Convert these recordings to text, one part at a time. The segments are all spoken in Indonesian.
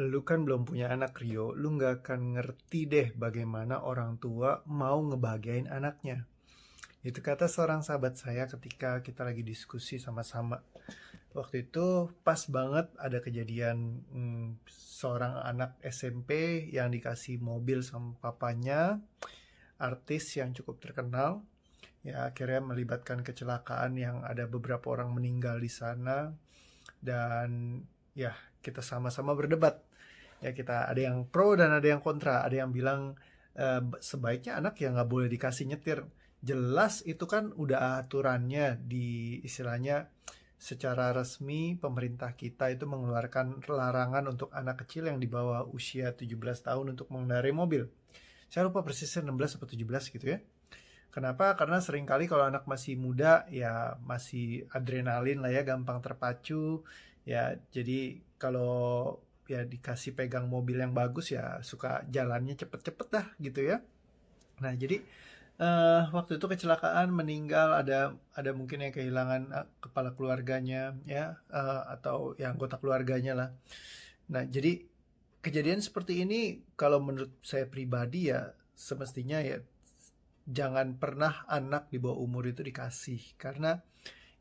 Lu kan belum punya anak, Rio. Lu nggak akan ngerti deh bagaimana orang tua mau ngebahagiain anaknya. Itu kata seorang sahabat saya ketika kita lagi diskusi sama-sama. Waktu itu pas banget ada kejadian seorang anak SMP yang dikasih mobil sama papanya, artis yang cukup terkenal. Ya akhirnya melibatkan kecelakaan yang ada beberapa orang meninggal di sana. Dan ya kita sama-sama berdebat. Ya kita ada yang pro dan ada yang kontra. Ada yang bilang sebaiknya anak ya nggak boleh dikasih nyetir. Jelas itu kan udah aturannya di istilahnya secara resmi pemerintah kita itu mengeluarkan larangan untuk anak kecil yang di bawah usia 17 tahun untuk mengendarai mobil. Saya lupa persisnya 16 atau 17 gitu ya. Kenapa? Karena seringkali kalau anak masih muda ya masih adrenalin lah ya, gampang terpacu. Ya, jadi kalau ya dikasih pegang mobil yang bagus ya suka jalannya cepet-cepet dah gitu ya. Nah, jadi waktu itu kecelakaan meninggal ada mungkin yang kehilangan kepala keluarganya ya, atau ya anggota keluarganya lah. Nah, jadi kejadian seperti ini kalau menurut saya pribadi ya semestinya ya jangan pernah anak di bawah umur itu dikasih, karena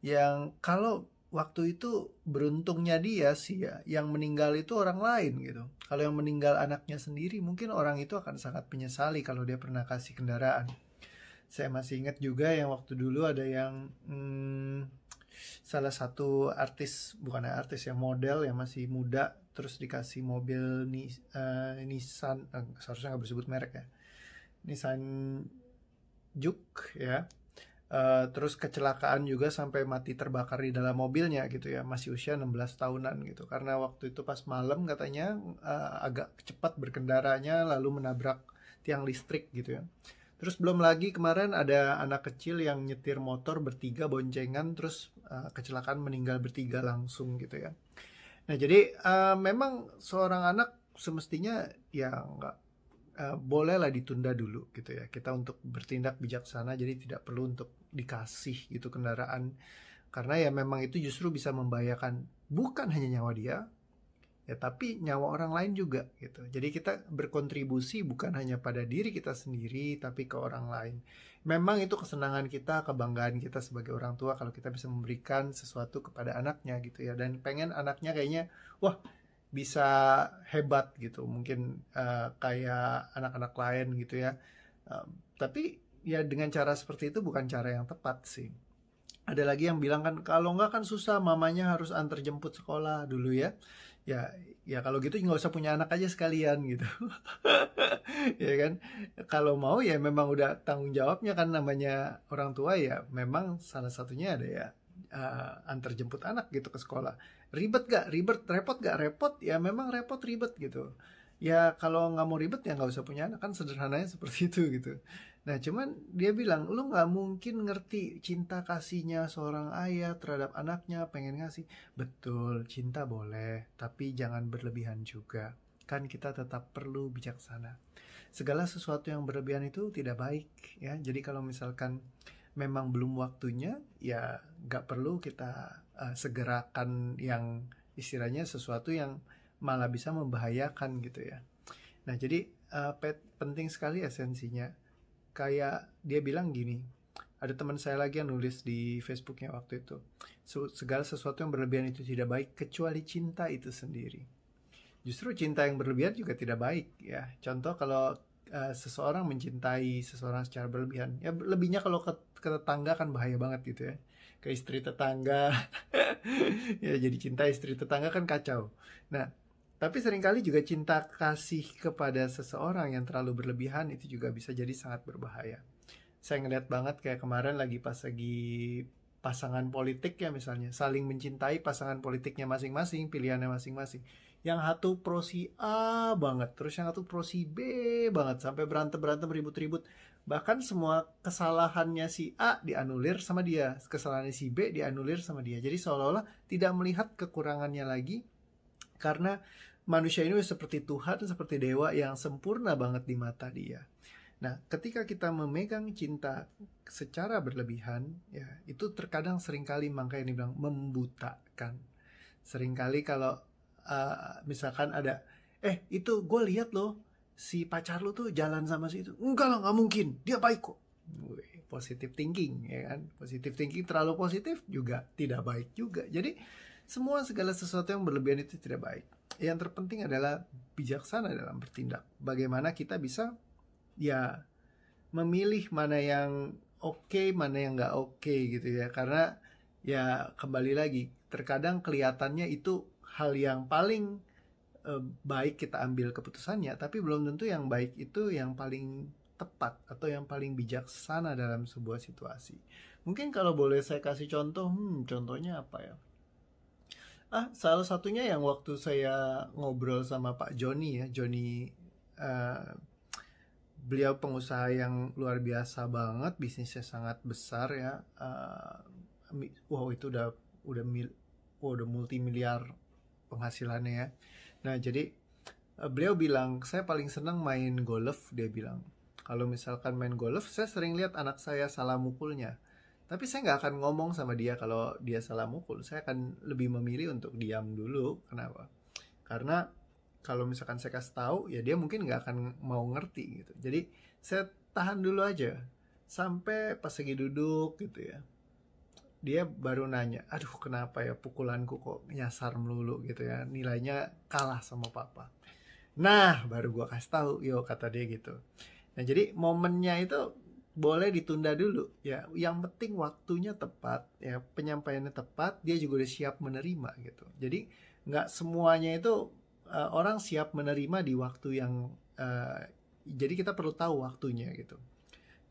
yang kalau waktu itu beruntungnya dia sih ya yang meninggal itu orang lain gitu. Kalau yang meninggal anaknya sendiri mungkin orang itu akan sangat menyesali kalau dia pernah kasih kendaraan. Saya masih ingat juga yang waktu dulu ada yang salah satu artis, bukan artis ya, model yang masih muda terus dikasih mobil Nissan, seharusnya nggak bersebut merek ya, Nissan Juke ya. Terus kecelakaan juga sampai mati terbakar di dalam mobilnya gitu ya, masih usia 16 tahunan gitu. Karena waktu itu pas malam katanya agak cepat berkendaranya lalu menabrak tiang listrik gitu ya. Terus belum lagi kemarin ada anak kecil yang nyetir motor bertiga boncengan terus kecelakaan meninggal bertiga langsung gitu ya. Nah, jadi memang seorang anak semestinya ya nggak bolehlah ditunda dulu gitu ya. Kita untuk bertindak bijaksana jadi tidak perlu untuk dikasih gitu kendaraan karena ya memang itu justru bisa membahayakan bukan hanya nyawa dia ya tapi nyawa orang lain juga gitu. Jadi kita berkontribusi bukan hanya pada diri kita sendiri tapi ke orang lain. Memang itu kesenangan kita, kebanggaan kita sebagai orang tua kalau kita bisa memberikan sesuatu kepada anaknya gitu ya, dan pengen anaknya kayaknya wah bisa hebat gitu mungkin kayak anak-anak lain gitu ya. Tapi ya dengan cara seperti itu bukan cara yang tepat sih. Ada lagi yang bilang kan kalau nggak kan susah mamanya harus antar jemput sekolah dulu ya. Ya ya kalau gitu nggak usah punya anak aja sekalian gitu. Ya kan, kalau mau ya memang udah tanggung jawabnya kan, namanya orang tua ya memang salah satunya ada ya antar jemput anak gitu ke sekolah. Ribet gak? Ribet. Repot gak? Repot. Ya memang repot, ribet gitu. Ya kalau nggak mau ribet ya nggak usah punya anak, kan sederhananya seperti itu gitu. Nah cuman dia bilang lu nggak mungkin ngerti cinta kasihnya seorang ayah terhadap anaknya, pengen ngasih. Betul, cinta boleh tapi jangan berlebihan juga, kan kita tetap perlu bijaksana. Segala sesuatu yang berlebihan itu tidak baik ya. Jadi kalau misalkan memang belum waktunya ya nggak perlu kita segerakan yang istilahnya sesuatu yang malah bisa membahayakan gitu ya. Nah jadi penting sekali esensinya. Kayak dia bilang gini, ada teman saya lagi yang nulis di Facebooknya waktu itu, segala sesuatu yang berlebihan itu tidak baik kecuali cinta itu sendiri. Justru cinta yang berlebihan juga tidak baik ya. Contoh kalau seseorang mencintai seseorang secara berlebihan, ya lebihnya kalau ke tetangga kan bahaya banget gitu ya. Ke istri tetangga, ya jadi cinta istri tetangga kan kacau. Nah, tapi seringkali juga cinta kasih kepada seseorang yang terlalu berlebihan itu juga bisa jadi sangat berbahaya. Saya ngeliat banget kayak kemarin lagi pasangan politik ya misalnya saling mencintai pasangan politiknya masing-masing, pilihannya masing-masing. Yang satu pro si A banget, terus yang satu pro si B banget, sampai berantem-berantem ribut-ribut. Bahkan semua kesalahannya si A dianulir sama dia, kesalahannya si B dianulir sama dia. Jadi seolah-olah tidak melihat kekurangannya lagi karena manusia ini seperti Tuhan, seperti dewa yang sempurna banget di mata dia. Nah, ketika kita memegang cinta secara berlebihan, ya itu terkadang seringkali makanya dibilang membutakan. Seringkali kalau misalkan ada itu gue lihat loh, si pacar lu tuh jalan sama si itu. Enggak lah, nggak mungkin, dia baik kok. Wih, positive thinking, ya kan? Positive thinking terlalu positif juga tidak baik juga. Jadi semua segala sesuatu yang berlebihan itu tidak baik. Yang terpenting adalah bijaksana dalam bertindak. Bagaimana kita bisa ya memilih mana yang oke, mana yang nggak oke gitu ya. Karena ya kembali lagi, terkadang kelihatannya itu hal yang paling baik kita ambil keputusannya, tapi belum tentu yang baik itu yang paling tepat atau yang paling bijaksana dalam sebuah situasi. Mungkin kalau boleh saya kasih contoh, contohnya apa ya? Salah satunya yang waktu saya ngobrol sama Pak Joni ya, Joni, eh, beliau pengusaha yang luar biasa banget, bisnisnya sangat besar ya. Wow, itu udah multi miliar penghasilannya ya. Nah, jadi beliau bilang, saya paling senang main golf, dia bilang. Kalau misalkan main golf, saya sering lihat anak saya salah mukulnya. Tapi saya nggak akan ngomong sama dia kalau dia salah mukul. Saya akan lebih memilih untuk diam dulu. Kenapa? Karena kalau misalkan saya kasih tahu, ya dia mungkin nggak akan mau ngerti gitu. Jadi saya tahan dulu aja sampai pas lagi duduk gitu ya. Dia baru nanya, aduh kenapa ya pukulanku kok nyasar melulu gitu ya, nilainya kalah sama papa. Nah, baru gua kasih tahu, yo kata dia gitu. Nah, jadi momennya itu boleh ditunda dulu ya. Yang penting waktunya tepat ya, penyampaiannya tepat, dia juga udah siap menerima gitu. Jadi nggak semuanya itu orang siap menerima di waktu yang jadi kita perlu tahu waktunya gitu.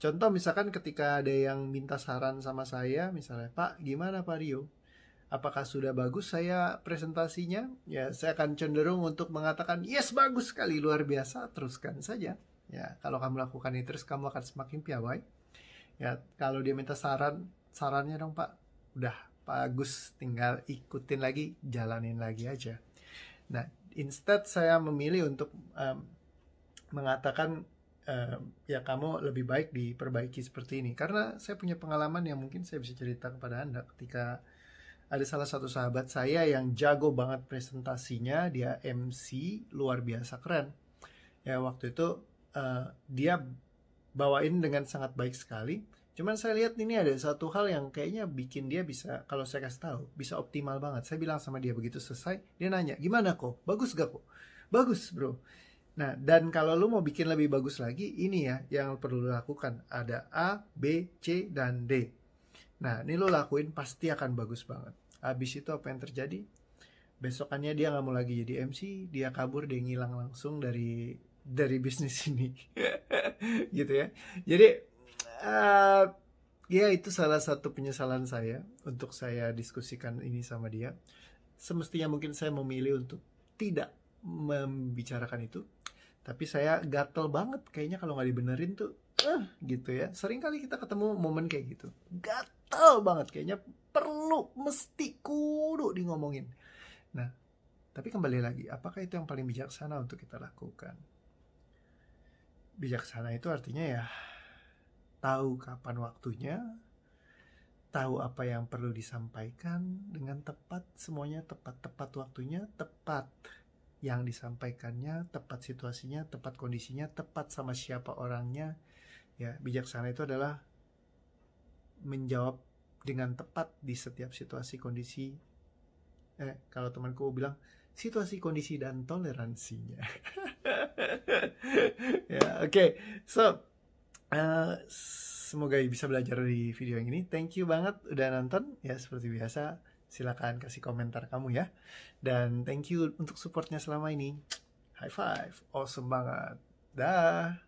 Contoh misalkan ketika ada yang minta saran sama saya, misalnya, Pak, gimana Pak Rio? Apakah sudah bagus saya presentasinya? Ya, saya akan cenderung untuk mengatakan, yes, bagus sekali, luar biasa, teruskan saja. Ya, kalau kamu lakukan itu terus kamu akan semakin piawai. Ya, kalau dia minta sarannya dong Pak, udah bagus, tinggal ikutin lagi, jalanin lagi aja. Nah, instead saya memilih untuk mengatakan ya kamu lebih baik diperbaiki seperti ini, karena saya punya pengalaman yang mungkin saya bisa cerita kepada Anda. Ketika ada salah satu sahabat saya yang jago banget presentasinya, dia MC luar biasa keren ya. Waktu itu dia bawain dengan sangat baik sekali, cuman saya lihat ini ada satu hal yang kayaknya bikin dia bisa, kalau saya kasih tahu, bisa optimal banget. Saya bilang sama dia begitu selesai, dia nanya, gimana kok, bagus gak kok? Bagus bro. Nah, dan kalau lu mau bikin lebih bagus lagi, ini ya yang perlu lu lakukan. Ada A, B, C, dan D. Nah, ini lu lakuin pasti akan bagus banget. Habis itu apa yang terjadi? Besokannya dia nggak mau lagi jadi MC, dia kabur, dia ngilang langsung dari bisnis ini. Gitu ya. Jadi, ya itu salah satu penyesalan saya untuk saya diskusikan ini sama dia. Semestinya mungkin saya memilih untuk tidak membicarakan itu, tapi saya gatel banget kayaknya kalau nggak dibenerin tuh gitu ya. Sering kali kita ketemu momen kayak gitu, gatel banget kayaknya, perlu, mesti, kudu di ngomongin. Nah, tapi kembali lagi, apakah itu yang paling bijaksana untuk kita lakukan? Bijaksana itu artinya ya tahu kapan waktunya, tahu apa yang perlu disampaikan dengan tepat, semuanya tepat waktunya, tepat yang disampaikannya, tepat situasinya, tepat kondisinya, tepat sama siapa orangnya. Ya, bijaksana itu adalah menjawab dengan tepat di setiap situasi kondisi. Kalau temanku bilang situasi kondisi dan toleransinya. Ya, oke. So, semoga bisa belajar dari video yang ini. Thank you banget udah nonton. Ya, seperti biasa, silakan kasih komentar kamu ya. Dan thank you untuk supportnya selama ini. High five, awesome banget. Dah.